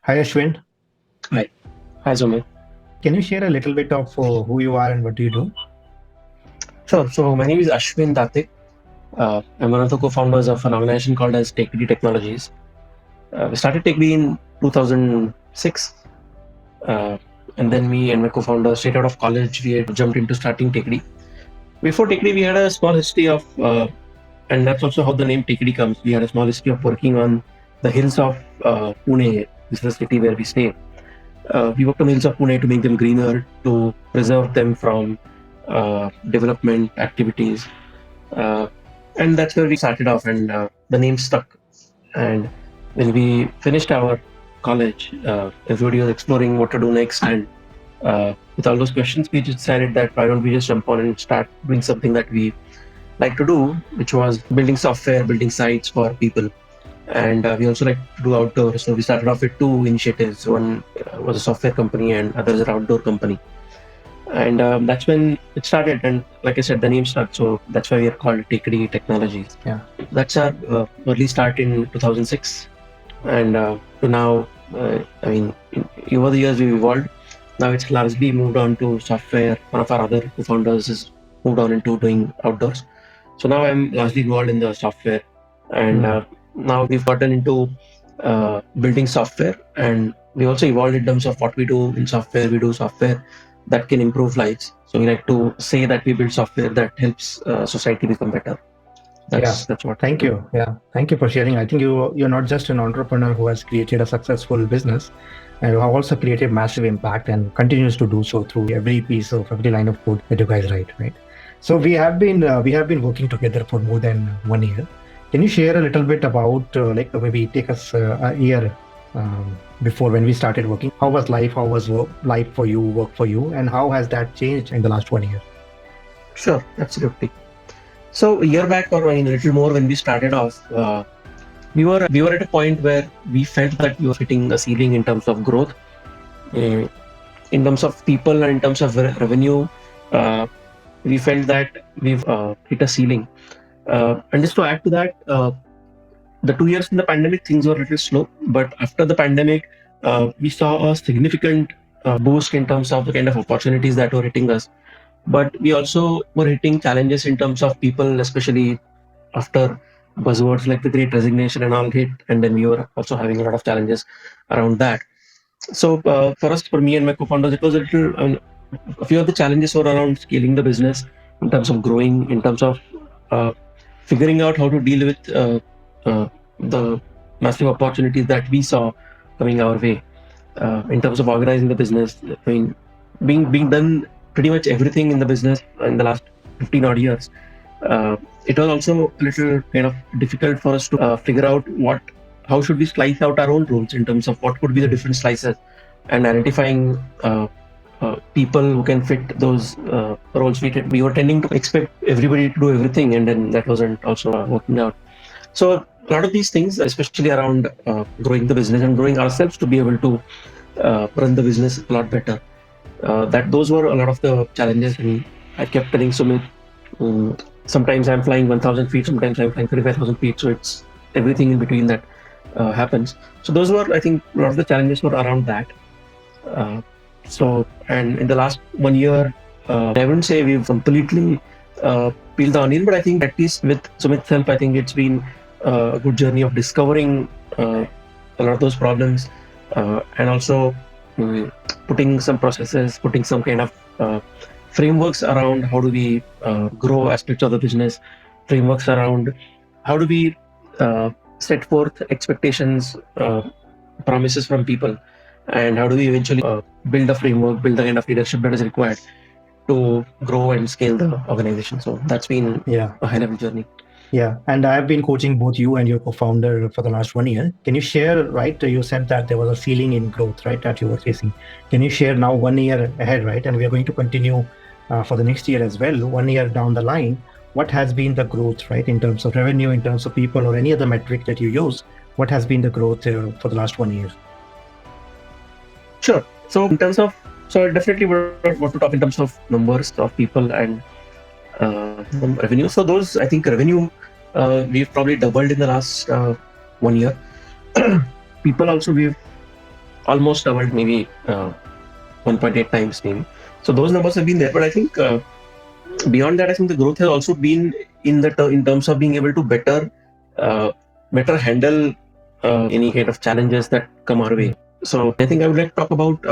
Hi Ashwin, Hi. Hi, Sumit. can you share a little bit of who you are and what do you do? Sure. So my name is Ashwin Date. I'm one of the co-founders of an organization called as Tekdi Technologies. We started Tekdi in 2006, uh, and then me and my co-founder, straight out of college, we had jumped into starting Tekdi. Before Tekdi, we had a small history of, and that's also how the name Tekdi comes. We had a small history of working on the hills of Pune, this is the city where we stay. We worked on the hills of Pune to make them greener, to preserve them from development activities. Uh, and that's where we started off, and the name stuck. And when we finished our college, everybody was exploring what to do next. And with all those questions, we just decided that why don't we just jump on and start doing something that we like to do, which was building software, building sites for people. And we also like to do outdoors. So we started off with two initiatives. One was a software company, and other is an outdoor company. And that's when it started. And like I said, the name stuck. So that's why we are called Tekdi Technologies. Yeah. That's our early start in 2006. And to now, over the years we've evolved. Now it's largely moved on to software. One of our other co-founders has moved on into doing outdoors. So now I'm largely involved in the software. And now we've gotten into building software. And we also evolved in terms of what we do in software. We do software that can improve lives. So we like to say that we build software that helps society become better. That's what. Thank you. Yeah, thank you for sharing. I think you're not just an entrepreneur who has created a successful business, and you have also created massive impact and continues to do so through every line of code that you guys write, right? So we have been working together for more than 1 year. Can you share a little bit about maybe take us a year before when we started working? How was life? How was life for you, work for you, and how has that changed in the last 1 year? Sure, absolutely. So a year back, or a little more, when we started off, we were at a point where we felt that we were hitting a ceiling in terms of growth, uh, in terms of people, and in terms of revenue. Uh, we felt that we've hit a ceiling. And just to add to that, the 2 years in the pandemic, things were a little slow. But after the pandemic, we saw a significant boost in terms of the kind of opportunities that were hitting us. But we also were hitting challenges in terms of people, especially after buzzwords like the Great Resignation and all hit, and then we were also having a lot of challenges around that. So for us, for me and my co-founders, it was a little. A few of the challenges were around scaling the business, in terms of growing, in terms of uh, figuring out how to deal with the massive opportunities that we saw coming our way, in terms of organizing the business. I mean, being done pretty much everything in the business in the last 15 odd years. It was also a little kind of difficult for us to figure out how should we slice out our own roles in terms of what could be the different slices, and identifying people who can fit those roles. We were tending to expect everybody to do everything, and then that wasn't also working out. So a lot of these things, especially around growing the business and growing ourselves to be able to run the business a lot better. Those were a lot of the challenges, and I kept telling Sumit, sometimes I'm flying 1,000 feet, sometimes I'm flying 35,000 feet. So it's everything in between that happens. So those were, I think, a lot of the challenges were around that. And in the last 1 year, I wouldn't say we've completely peeled the onion, but I think at least with Sumit's help, I think it's been a good journey of discovering a lot of those problems, and also putting some processes, putting some kind of frameworks around how do we grow aspects of the business, frameworks around how do we set forth expectations, promises from people, and how do we eventually build a framework, build the kind of leadership that is required to grow and scale the organization. So that's been a high level journey. Yeah, and I've been coaching both you and your co-founder for the last 1 year. Can you share, right? You said that there was a ceiling in growth, right, that you were facing. Can you share now 1 year ahead, right? And we are going to continue for the next year as well, 1 year down the line. What has been the growth, right, in terms of revenue, in terms of people, or any other metric that you use? What has been the growth for the last 1 year? Sure. So in terms of, so I definitely want to talk in terms of numbers of people and revenue. So those, I think, revenue we've probably doubled in the last 1 year. People also, we've almost doubled, maybe 1.8 times maybe. So those numbers have been there, but I think beyond that, I think the growth has also been in terms of being able to uh, better handle any kind of challenges that come our way. So I think I would like to talk about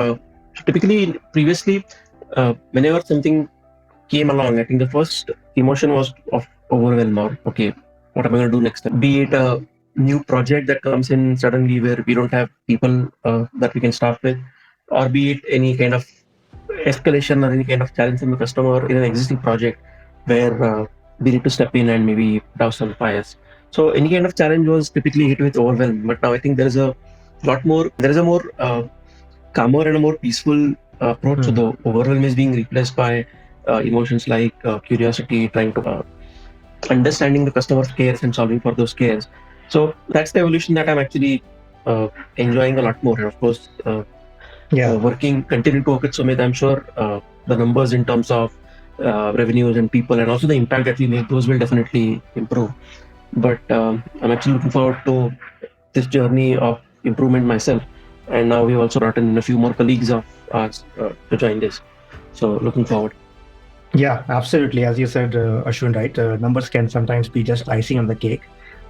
typically previously whenever something came along, I think the first emotion was of overwhelm or okay, what am I going to do next time? Be it a new project that comes in suddenly where we don't have people that we can start with, or be it any kind of escalation or any kind of challenge from the customer in an existing project where we need to step in and maybe douse some fires. So any kind of challenge was typically hit with overwhelm. But now I think there is a more calmer and a more peaceful approach. So the overwhelm is being replaced by emotions like curiosity, trying to understanding the customer's cares and solving for those cares. So that's the evolution that I'm actually enjoying a lot more. And of course, continue to work with Sumit, I'm sure the numbers in terms of revenues and people and also the impact that we make, those will definitely improve. But I'm actually looking forward to this journey of improvement myself. And now we've also brought in a few more colleagues of ours to join this. So looking forward. Yeah, absolutely. As you said, Ashwin, right? Numbers can sometimes be just icing on the cake.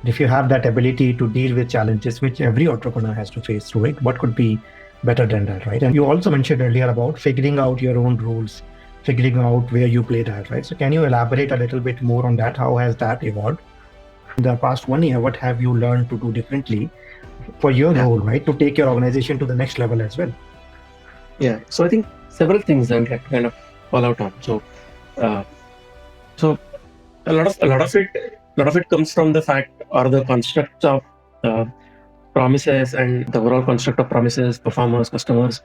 If you have that ability to deal with challenges, which every entrepreneur has to face through it, what could be better than that, right? And you also mentioned earlier about figuring out your own rules, figuring out where you play that, right? So can you elaborate a little bit more on that? How has that evolved? In the past 1 year, what have you learned to do differently for your role, right? To take your organization to the next level as well. Yeah. So I think several things I'd like to kind of call out on. So a lot of it comes from the fact or the constructs of promises and the overall construct of promises, performers, customers,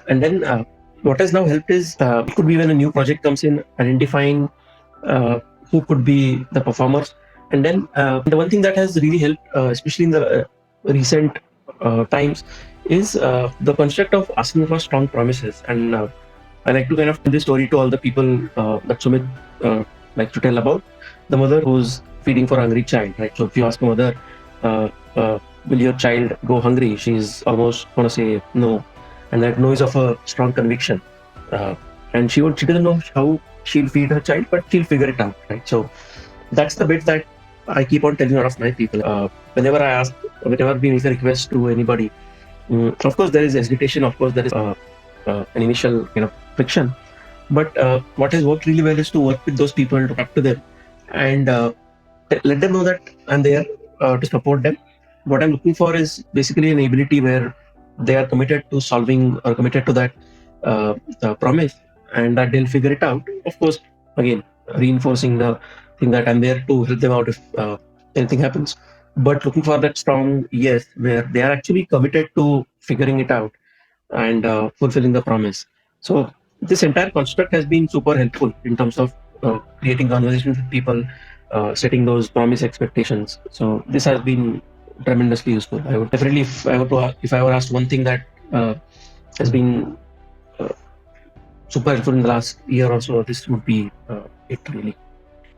and then what has now helped is it could be when a new project comes in, identifying who could be the performers, and then the one thing that has really helped, especially in the recent times, is the construct of asking for strong promises. And I like to kind of tell this story to all the people that Sumit likes to tell about the mother who's feeding for a hungry child, right? So if you ask a mother, will your child go hungry? She's almost going to say no. And that no is of a strong conviction. And she doesn't know how she'll feed her child, but she'll figure it out, right? So that's the bit that I keep on telling a lot of my people. Whenever we make a request to anybody, of course there is hesitation, of course there is an initial kind of friction. But what has worked really well is to work with those people, to talk to them, and let them know that I'm there to support them. What I'm looking for is basically an ability where they are committed to solving or committed to that promise, and that they'll figure it out. Of course, again, reinforcing the thing that I'm there to help them out if anything happens. But looking for that strong yes, where they are actually committed to figuring it out and fulfilling the promise. So this entire construct has been super helpful in terms of creating conversations with people, setting those promise expectations. So this has been tremendously useful. I would definitely, if I were asked one thing that has been super helpful in the last year or so, this would be it really.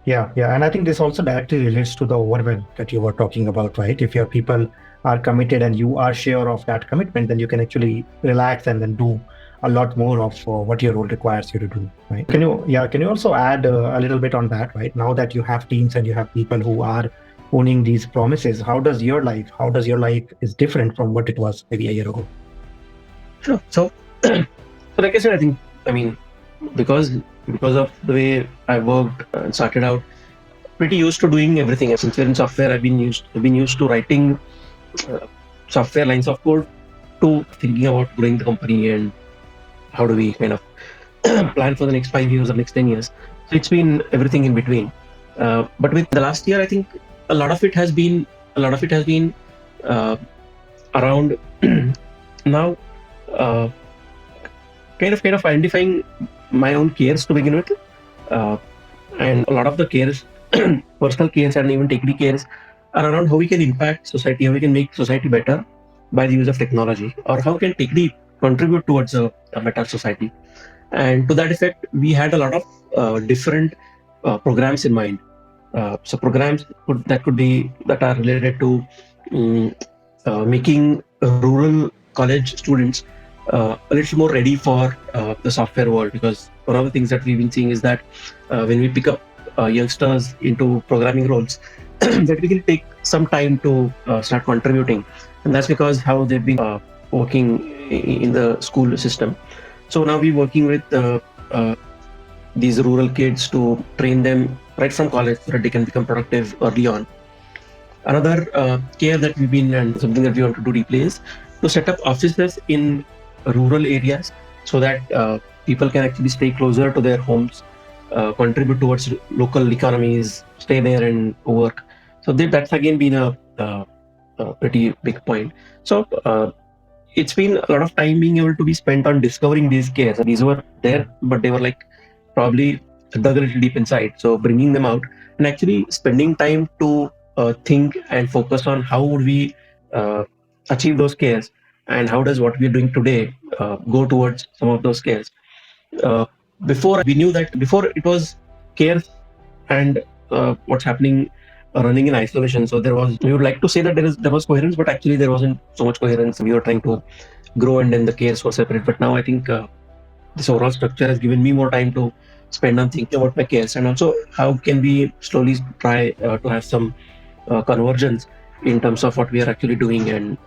Yeah, and I think this also directly relates to the overwhelm that you were talking about, right? If your people are committed and you are sure of that commitment, then you can actually relax and then do a lot more of what your role requires you to do, right? Can you also add a little bit on that, right? Now that you have teams and you have people who are owning these promises, how does your life is different from what it was maybe a year ago? Sure. So like I said, I mean, because of the way I worked and started out, pretty used to doing everything. Since we're in software, I've been used to writing software lines of code to thinking about growing the company and how do we kind of plan for the next 5 years or next 10 years. So it's been everything in between. But with the last year, I think a lot of it has been around now kind of identifying my own cares to begin with, and a lot of the cares, personal cares and even technical cares, are around how we can impact society, how we can make society better by the use of technology, or how can technology contribute towards a better society. And to that effect, we had a lot of different programs in mind. So programs that are related to making rural college students a little more ready for the software world, because one of the things that we've been seeing is that when we pick up youngsters into programming roles, that we can take some time to start contributing, and that's because how they've been working in the school system. So now we're working with uh, these rural kids to train them right from college so that they can become productive early on. Another care that we've been, and something that we want to do deeply, is to set up offices in rural areas so that people can actually stay closer to their homes, contribute towards local economies, stay there and work. So that's again been a pretty big point. So it's been a lot of time being able to be spent on discovering these cares. These were there, but they were like probably dug a little deep inside. So bringing them out and actually spending time to think and focus on how would we achieve those cares, and how does what we're doing today go towards some of those cares. Uh, Before we knew that, before it was cares and what's happening running in isolation. So we would like to say that there was coherence, but actually there wasn't so much coherence. We were trying to grow, and then the cares were separate. But now I think this overall structure has given me more time to spend on thinking about my cares, and also how can we slowly try to have some convergence in terms of what we are actually doing, and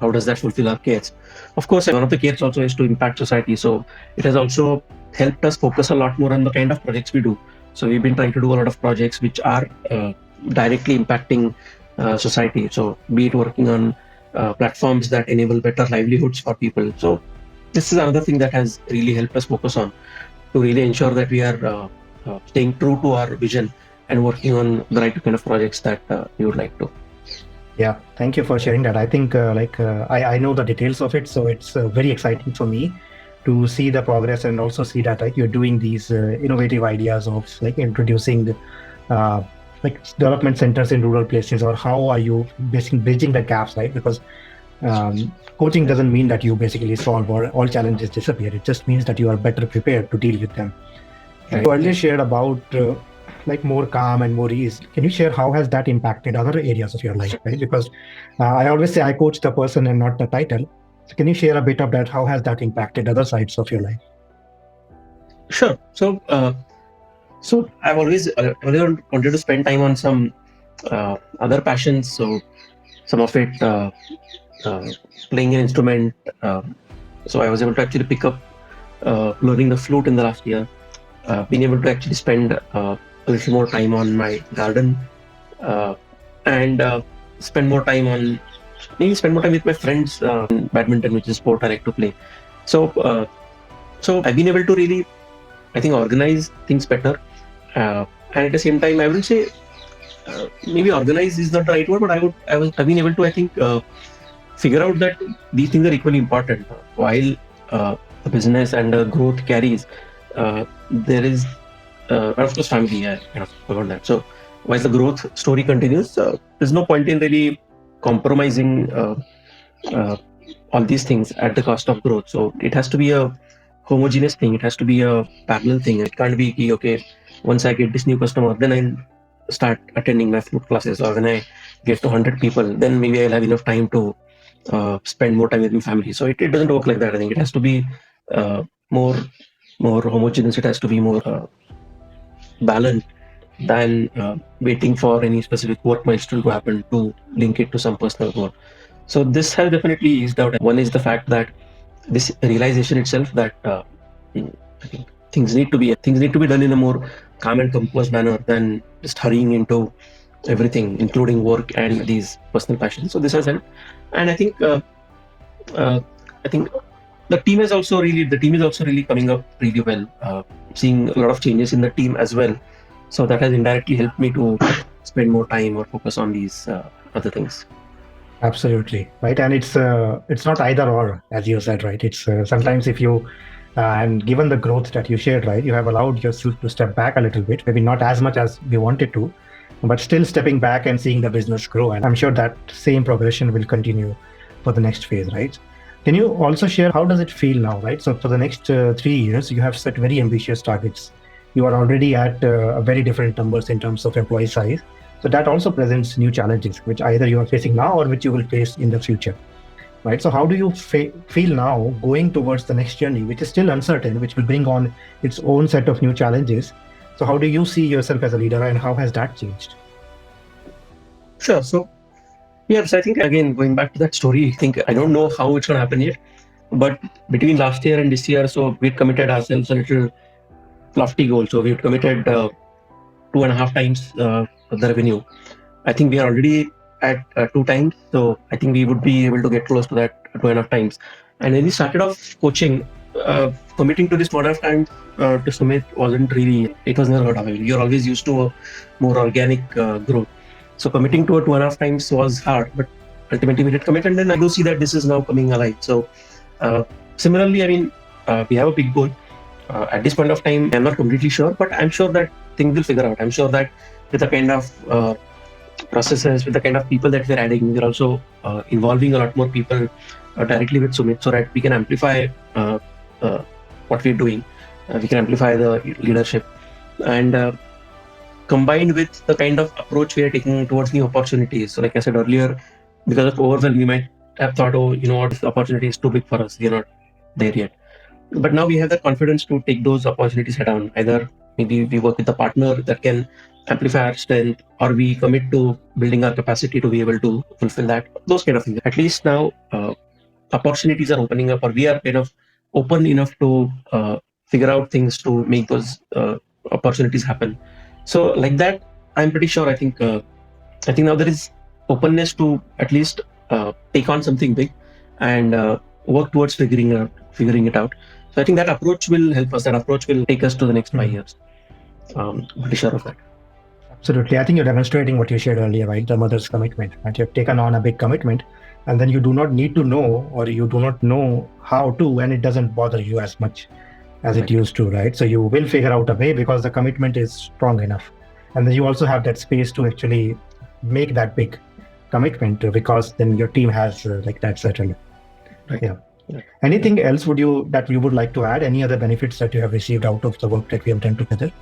how does that fulfill our cares. Of course, one of the cares also is to impact society. So it has also helped us focus a lot more on the kind of projects we do. So we've been trying to do a lot of projects which are directly impacting society. So be it working on platforms that enable better livelihoods for people. So this is another thing that has really helped us focus on, to really ensure that we are staying true to our vision and working on the right kind of projects that we would like to. Yeah, thank you for sharing that. I think I know the details of it, so it's very exciting for me to see the progress and also see that you're doing these innovative ideas of like introducing like development centers in rural places, or how are you basically bridging the gaps, right? Because coaching doesn't mean that you basically solve or all challenges disappear. It just means that you are better prepared to deal with them. Right. You earlier shared about like more calm and more ease. Can you share how has that impacted other areas of your life, right? Because I always say I coach the person and not the title. So can you share a bit of that? How has that impacted other sides of your life? Sure. So I've always wanted to spend time on some other passions. So some of it playing an instrument. So I was able to actually pick up learning the flute in the last year. Being able to actually spend a little more time on my garden, and spend more time with my friends in badminton, which is a sport I like to play. So I've been able to really, I think, organize things better, and at the same time, I wouldn't say maybe organize is not the right word, but I've been able to, I think, figure out that these things are equally important. While the business and the growth carries, there is, of course, family. I kind of forgot that. So while the growth story continues, there's no point in really compromising all these things at the cost of growth. So it has to be a homogeneous thing. It has to be a parallel thing. It can't be okay, once I get this new customer, then I'll start attending my flute classes, or when I get to 100 people, then maybe I'll have enough time to spend more time with my family. So it doesn't work like that. I think it has to be more homogeneous. It has to be more balanced than waiting for any specific work milestone to happen to link it to some personal goal. So this has definitely eased out. One is the fact that this realization itself that I think things need to be done in a more calm and composed manner than just hurrying into everything, including work and these personal passions. So this has helped, and I think the team is also really coming up really well. Seeing a lot of changes in the team as well. So that has indirectly helped me to spend more time or focus on these other things. Absolutely right, and it's not either or, as you said, right? It's sometimes if you and given the growth that you shared, right, you have allowed yourself to step back a little bit, maybe not as much as we wanted to, but still stepping back and seeing the business grow. And I'm sure that same progression will continue for the next phase, right? Can you also share how does it feel now, right? So for the next 3 years, you have set very ambitious targets. You are already at very different numbers in terms of employee size. So that also presents new challenges, which either you are facing now or which you will face in the future. right? So how do you feel now going towards the next journey, which is still uncertain, which will bring on its own set of new challenges? So how do you see yourself as a leader, and how has that changed? Sure. So yes, I think again going back to that story, I think I don't know how it's gonna happen yet, but between last year and this year, so we committed ourselves a little lofty goal. So we've committed 2.5 times the revenue. I think we are already at 2 times. So I think we would be able to get close to that 2.5 times. And when we started off coaching, committing to this 2.5 times to Sumit wasn't really, it was never heard of. You're always used to a more organic growth. So committing to a 2.5 times was hard, but ultimately we did commit. And then I do see that this is now coming alive. So similarly, I mean, we have a big goal. At this point of time, I'm not completely sure, but I'm sure that things will figure out. I'm sure that with the kind of processes, with the kind of people that we're adding, we're also involving a lot more people directly with Sumit so that we can amplify what we're doing. We can amplify the leadership. And combined with the kind of approach we are taking towards new opportunities. So like I said earlier, because of overwhelm, we might have thought, oh, you know what, this opportunity is too big for us. We're not there yet. But now we have the confidence to take those opportunities head on. Either maybe we work with a partner that can amplify our strength, or we commit to building our capacity to be able to fulfill that. Those kind of things. At least now opportunities are opening up, or we are kind of open enough to figure out things to make those opportunities happen. So like that, I'm pretty sure. I think now there is openness to at least take on something big and work towards figuring it out. So I think that approach will help us. That approach will take us to the next 5 years. Pretty sure of that. Absolutely. I think you're demonstrating what you shared earlier, right? The mother's commitment. Right? You've taken on a big commitment, and then you do not need to know, or you do not know how to, and it doesn't bother you as much as it used to, right? So you will figure out a way because the commitment is strong enough. And then you also have that space to actually make that big commitment because then your team has like that settled. Right. Yeah. Anything else that you would like to add? Any other benefits that you have received out of the work that we have done together?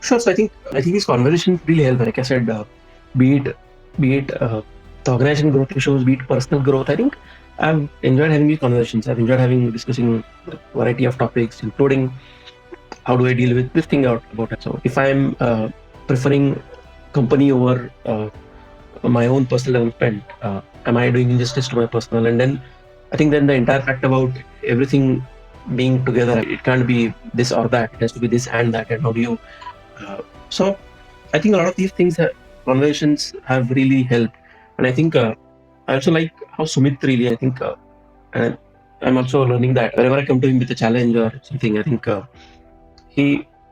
Sure. So I think these conversations really help. Like I said, be it the organization growth issues, be it personal growth. I think I've enjoyed having these conversations. I've enjoyed discussing a variety of topics, including how do I deal with this thing about it. So if I'm preferring company over my own personal development, am I doing injustice to my personal? And then I think then the entire fact about everything being together, it can't be this or that. It has to be this and that. And how do you? So I think a lot of these conversations have really helped. And I think I also like how Sumit really, I think, and I'm also learning that whenever I come to him with a challenge or something, I think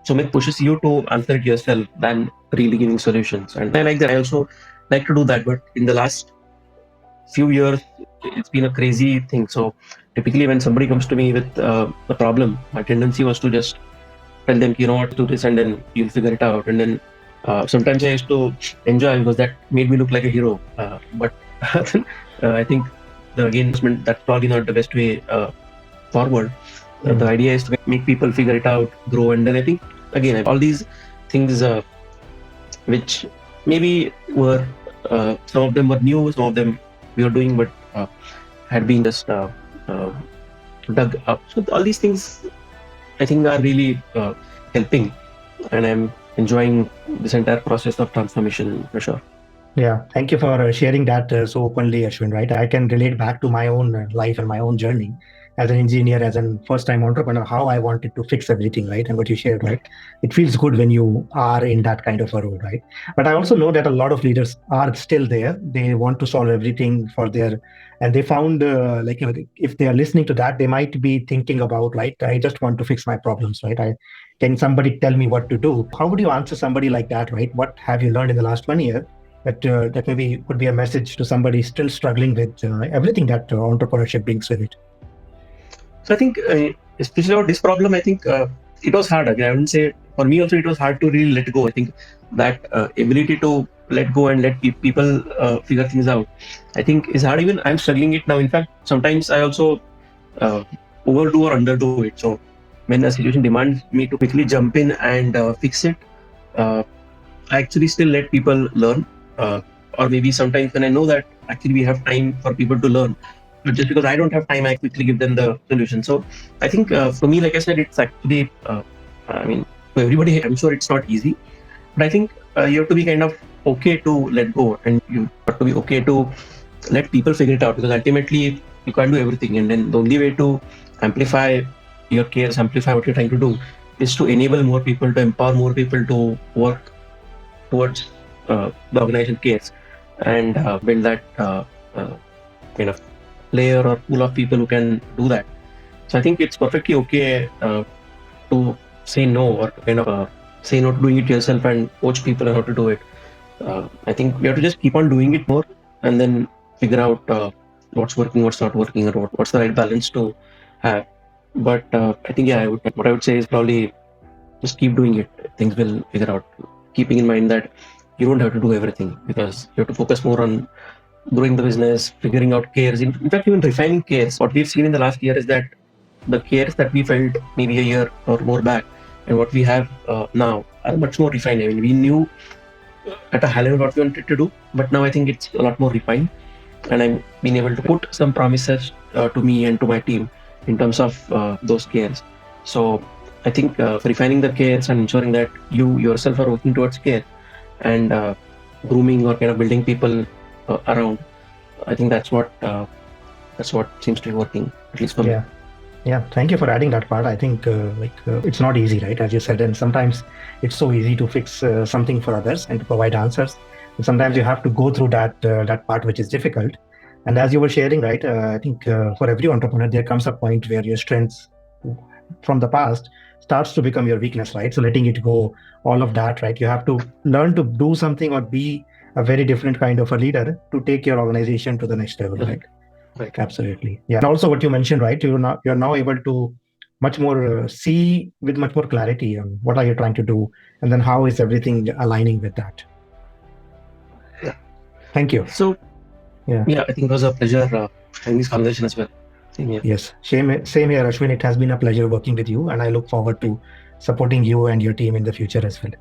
Sumit pushes you to answer it yourself than really giving solutions. And I like that. I also like to do that. But in the last few years, it's been a crazy thing. So typically when somebody comes to me with a problem, my tendency was to just tell them, you know what, do this and then you'll figure it out. And then sometimes I used to enjoy because that made me look like a hero. But I think that's probably not the best way forward. The idea is to make people figure it out, grow. And then I think, again, all these things which maybe were, some of them were new, some of them we were doing, but had been just dug up. So all these things, I think, are really helping, and I'm enjoying this entire process of transformation for sure. Yeah, thank you for sharing that so openly, Ashwin, right? I can relate back to my own life and my own journey as an engineer, as a first-time entrepreneur, how I wanted to fix everything, right? And what you shared, right? It feels good when you are in that kind of a role, right? But I also know that a lot of leaders are still there. They want to solve everything and they found, if they are listening to that, they might be thinking about, like, I just want to fix my problems, right? Can somebody tell me what to do? How would you answer somebody like that, right? What have you learned in the last 1 year that maybe could be a message to somebody still struggling with everything that entrepreneurship brings with it? So I think, especially about this problem, I think it was hard. Again, I wouldn't say, for me also, it was hard to really let go. I think that ability to let go and let people figure things out, I think is hard. Even I'm struggling it now. In fact, sometimes I also overdo or underdo it. So when a situation demands me to quickly jump in and fix it, I actually still let people learn or maybe sometimes when I know that actually we have time for people to learn, but just because I don't have time, I quickly give them the solution. So I think for me, like I said, it's actually, I mean, for everybody, I'm sure it's not easy, but I think you have to be kind of okay to let go, and you have to be okay to let people figure it out, because ultimately you can't do everything. And then the only way to amplify your cares, amplify what you're trying to do, is to enable more people, to empower more people to work towards the organization cares, and build that kind of layer or pool of people who can do that. So I think it's perfectly okay to say no, or kind of say no to doing it yourself and coach people on how to do it. I think we have to just keep on doing it more, and then figure out what's working, what's not working, or what's the right balance to have. But I think, yeah, what I would say is probably just keep doing it. Things will figure out. Keeping in mind that you don't have to do everything, because you have to focus more on growing the business, figuring out cares. In fact, even refining cares. What we've seen in the last year is that the cares that we felt maybe a year or more back, and what we have now, are much more refined. I mean, we knew at a high level what we wanted to do, but now I think it's a lot more refined, and I'm being able to put some promises to me and to my team in terms of those cares. So I think refining the cares and ensuring that you yourself are working towards care, and grooming or kind of building people around, I think that's what seems to be working, at least for me. Yeah, thank you for adding that part. I think it's not easy, right? As you said, and sometimes it's so easy to fix something for others and to provide answers. And sometimes you have to go through that part which is difficult. And as you were sharing, right, I think for every entrepreneur there comes a point where your strengths from the past starts to become your weakness, right? So letting it go, all of that, right? You have to learn to do something or be a very different kind of a leader to take your organization to the next level, right? Right. Absolutely. Yeah. And also what you mentioned, right? You're now able to much more see with much more clarity on what are you trying to do, and then how is everything aligning with that. Yeah. Thank you. So yeah, I think it was a pleasure having this conversation as well. Same here. Yes. Same here, Ashwin. It has been a pleasure working with you, and I look forward to supporting you and your team in the future as well.